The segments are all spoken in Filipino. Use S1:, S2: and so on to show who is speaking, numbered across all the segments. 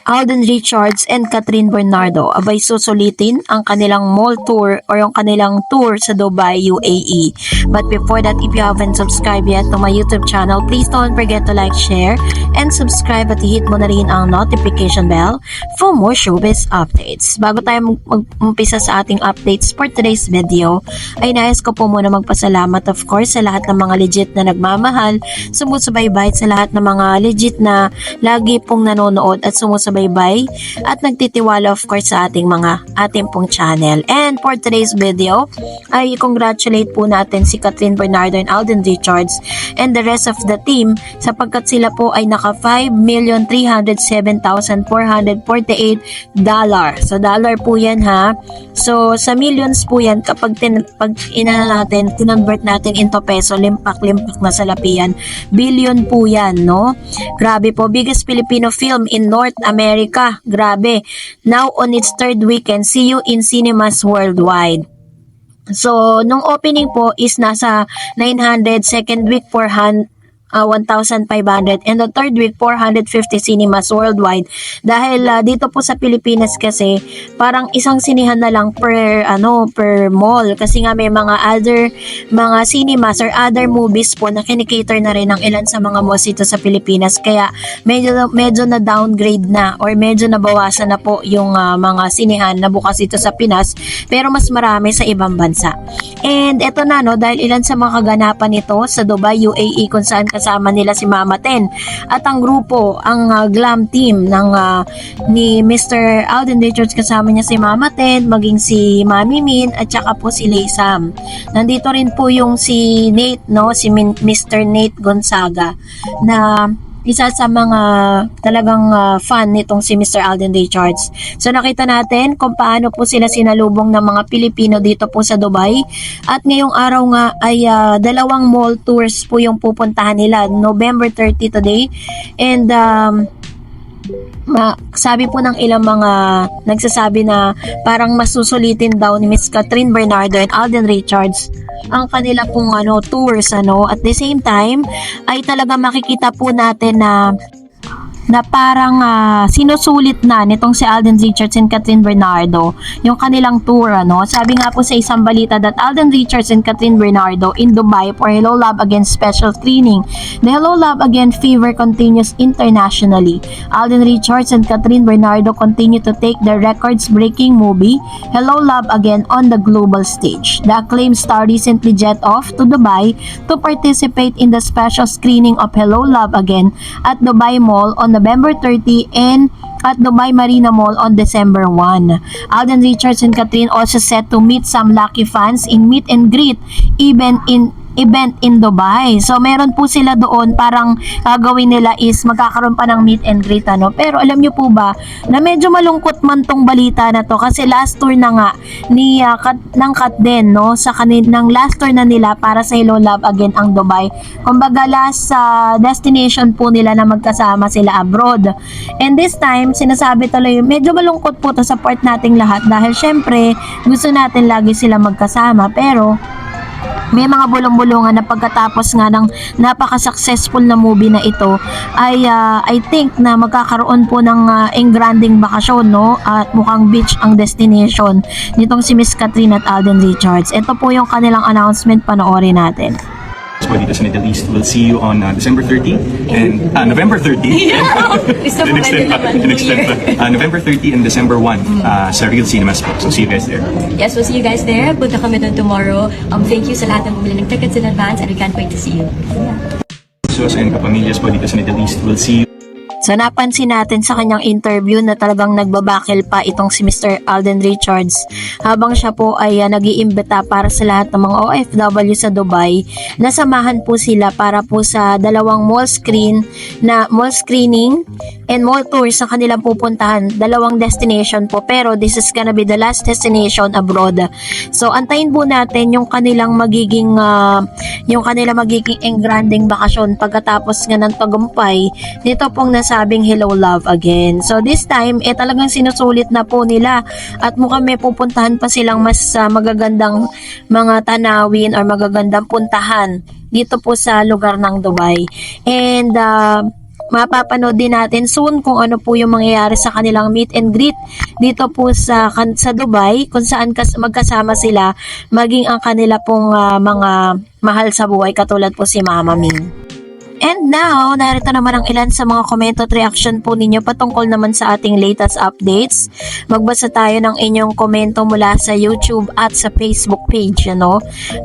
S1: Alden Richards and Catherine Bernardo abay susulitin ang kanilang mall tour or yung kanilang tour sa Dubai, UAE. But before that, if you haven't subscribed yet to my YouTube channel, please don't forget to like, share, and subscribe at hit mo na rin ang notification bell for more showbiz updates. Bago tayo mag-umpisa sa ating updates for today's video, ay nais ko po muna magpasalamat of course sa lahat ng mga legit na nagmamahal, sumusubaybay sa lahat ng mga legit na lagi pong nanonood at sumusubaybay at nagtitiwala of course sa ating pong channel. And for today's video ay congratulate po natin si Catherine Bernardo and Alden Richards and the rest of the team sapagkat sila po ay naka $5,307,448. So dollar po yan ha. So sa millions po yan kapag convert natin into peso, limpak-limpak na sa lapian. Billion po yan, no? Grabe po, biggest Filipino film in North America. Grabe. Now on its third weekend, see you in cinemas worldwide. So, nung opening po is nasa 900, second week 1,500 and the third week 450 cinemas worldwide dahil dito po sa Pilipinas kasi parang isang sinihan na lang per mall kasi nga may mga cinemas or other movies po na kinikater na rin ng ilan sa mga malls dito sa Pilipinas kaya medyo na downgrade na or medyo nabawasan na po yung mga sinihan na bukas dito sa Pinas pero mas marami sa ibang bansa. And eto na dahil ilan sa mga kaganapan nito sa Dubai, UAE kung saan kasama nila si Mama Ten at ang grupo, ang glam team ni Mr. Alden Richards kasama niya si Mama Ten, maging si Mami Min at saka po si Lay Sam. Nandito rin po yung si Nate, si Mr. Nate Gonzaga na isa sa mga talagang fan nitong si Mr. Alden Richards. So nakita natin kung paano po sila sinalubong ng mga Pilipino dito po sa Dubai. At ngayong araw nga ay dalawang mall tours po yung pupuntahan nila. November 30 today. And sabi po ng ilang mga nagsasabi na parang masusulitin daw ni Miss Catherine Bernardo and Alden Richards ang kanila pong tours at the same time ay talaga makikita po natin na parang sinusulit na nitong si Alden Richards and Catherine Bernardo yung kanilang tour. Sabi nga po sa isang balita that Alden Richards and Catherine Bernardo in Dubai for Hello Love Again special screening. The Hello Love Again fever continues internationally. Alden Richards and Catherine Bernardo continue to take the records-breaking movie Hello Love Again on the global stage. The acclaimed star recently jet off to Dubai to participate in the special screening of Hello Love Again at Dubai Mall on November 30 and at Dubai Marina Mall on December 1. Alden Richards and Catherine also set to meet some lucky fans in meet and greet event in Dubai. So meron po sila doon parang gagawin nila is magkakaroon pa ng meet and greet Pero alam niyo po ba na medyo malungkot man tong balita na to kasi last tour na nga ni ng Kat din sa kanilang last tour na nila para sa Hello Love Again ang Dubai. Kumbaga last destination po nila na magkasama sila abroad. And this time sinasabi tuloy medyo malungkot po to sa part nating lahat dahil syempre gusto natin lagi sila magkasama pero may mga bulong-bulungan na pagkatapos nga ng napaka-successful na movie na ito ay I think na magkakaroon po ng engranding bakasyon at mukhang beach ang destination nitong si Miss Catherine at Alden Richards. Ito po yung kanilang announcement, panoorin natin.
S2: Po dito sa Middle East. We'll see you on December 30 and November 30. November 30 and December 1 sa Real Cinemas po. So see you guys there.
S3: Yes, we'll see you guys there. Punta kami doon tomorrow. Thank you sa lahat ng bumili ng tickets in advance and we can't wait to see you.
S2: So sa kapamilyas po dito sa Middle East, we'll see you.
S1: So napansin natin sa kanyang interview na talagang nagbabakil pa itong si Mr. Alden Richards habang siya po ay nag-iimbita para sa lahat ng mga OFW sa Dubai na samahan po sila para po sa dalawang mall screening and mall tours sa kanilang pupuntahan. Dalawang destination po pero this is gonna be the last destination abroad. So antayin po natin yung kanilang magiging engranding bakasyon pagkatapos nga ng tagumpay nito pong nasabing Hello Love Again. So this time talagang sinusulit na po nila at mukhang may pupuntahan pa silang mas magagandang mga tanawin or magagandang puntahan dito po sa lugar ng Dubai. And mapapanood din natin soon kung ano po yung mangyayari sa kanilang meet and greet dito po sa Dubai, kung saan magkasama sila, maging ang kanila pong mga mahal sa buhay katulad po si Mama Ming. And now, narito naman ang ilan sa mga komento at reaction po ninyo patungkol naman sa ating latest updates. Magbasa tayo ng inyong komento mula sa YouTube at sa Facebook page,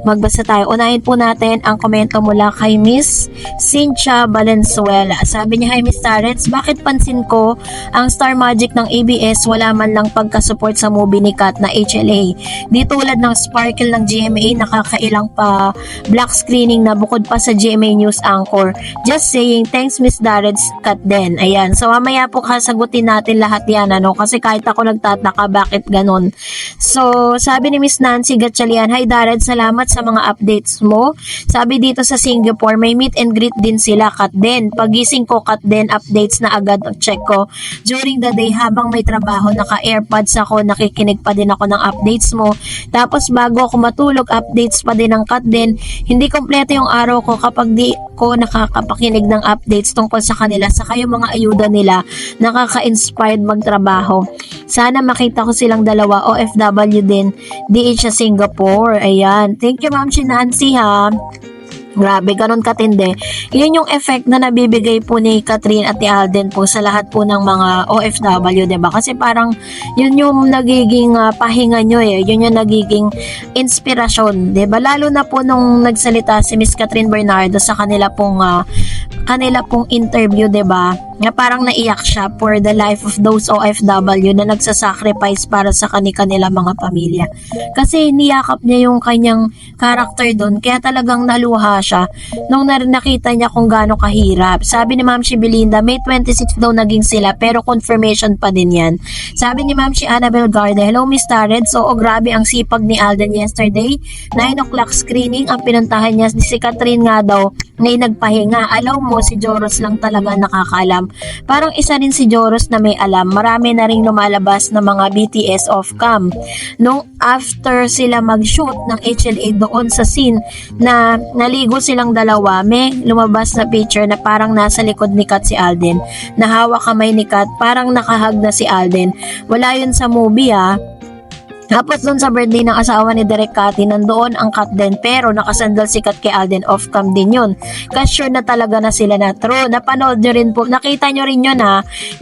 S1: Magbasa tayo. Unahin po natin ang komento mula kay Miss Cynthia Valenzuela. Sabi niya, "Hi Miss Tarets, bakit pansin ko ang Star Magic ng ABS wala man lang pagka-support sa movie ni Kat na HLA? Di tulad ng Sparkle ng GMA, nakakailang pa black screening na bukod pa sa GMA News Anchor. Just saying, thanks Miss Dareds Kat din." Ayan, so mamaya po kasagutin natin lahat yan, kasi kahit ako nagtataka bakit ganun. So, sabi ni Miss Nancy Gatchalian, "Hi Dareds, salamat sa mga updates mo. Sabi dito sa Singapore, may meet and greet din sila, Kat din. Pagising ko, Kat din, updates na agad ang check ko. During the day, habang may trabaho, naka-airpods ako, nakikinig pa din ako ng updates mo. Tapos bago ako matulog, updates pa din ng Kat din. Hindi kompleto yung araw ko kapag di ko nakakapakinig ng updates tungkol sa kanila, saka yung mga ayuda nila, nakaka-inspired magtrabaho. Sana makita ko silang dalawa, OFW din, DH sa Singapore." Ayan, thank you Ma'am Nancy ha. Grabe, ganun katindi. Yun yung effect na nabibigay po ni Catherine at ni Alden po sa lahat po ng mga OFW, diba? Kasi parang yun yung nagiging pahinga nyo Yun yung nagiging inspirasyon, diba? Lalo na po nung nagsalita si Miss Catherine Bernardo sa kanila pong interview, diba? Nga parang naiyak siya for the life of those OFW na nagsasacrifice para sa kanilang mga pamilya. Kasi niyakap niya yung kanyang character doon, kaya talagang naluha siya nung nakita niya kung gaano kahirap. Sabi ni Ma'am si Belinda, May 26 daw naging sila, pero confirmation pa din yan. Sabi ni Ma'am si Annabel Garde, "Hello Miss Tarred, so grabe ang sipag ni Alden yesterday. 9 o'clock screening ang pinuntahan niya, si Catherine nga daw ngay nagpahinga. Alam mo, si Joros lang talaga nakakaalam. Parang isa rin si Joros na may alam. Marami na ring lumalabas na mga BTS off-cam. Nung after sila mag-shoot ng HLA doon sa scene na naligo silang dalawa, may lumabas na picture na parang nasa likod ni Kat si Alden. Nahawak kamay ni Kat, parang nakahag na si Alden. Wala yun sa movie Tapos doon sa birthday ng asawa ni Derek Cathy, nandoon ang Kat din, pero nakasandal si Kat kay Alden, off-cam din yun. Kasi sure na talaga na sila na true. Napanood nyo rin po, nakita nyo rin yun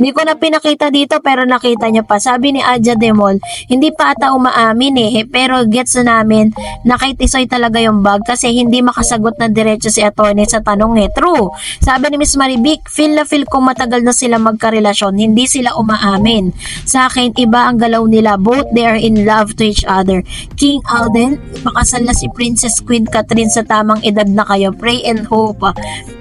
S1: Hindi ko na pinakita dito pero nakita nyo pa. Sabi ni Adja Demol, hindi pa ata umaamin pero gets na namin na kay Tisoy talaga yung bag kasi hindi makasagot na diretso si attorney sa tanong True. Sabi ni Miss Maribic, feel ko matagal na sila magkarelasyon, hindi sila umaamin. Sa akin, iba ang galaw nila, both they are in love to each other. King Alden, pakasal na si Princess Queen Catherine sa tamang edad na kayo. Pray and hope.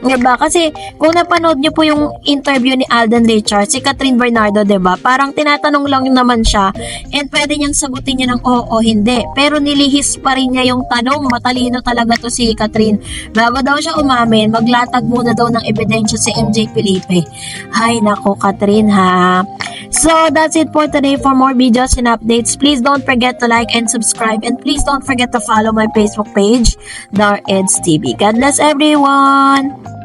S1: Diba? Kasi kung napanood nyo po yung interview ni Alden Richards, si Catherine Bernardo, diba? Parang tinatanong lang naman siya and pwede niyang sagutin niya ng oo, hindi. Pero nilihis pa rin niya yung tanong. Matalino talaga to si Catherine. Bago daw siya umamin, maglatag muna daw ng ebidensya si MJ Felipe. Hay nako, Catherine So, that's it for today. For more videos and updates, please don't forget to like and subscribe. And please don't forget to follow my Facebook page, Dar Eds TV. God bless everyone!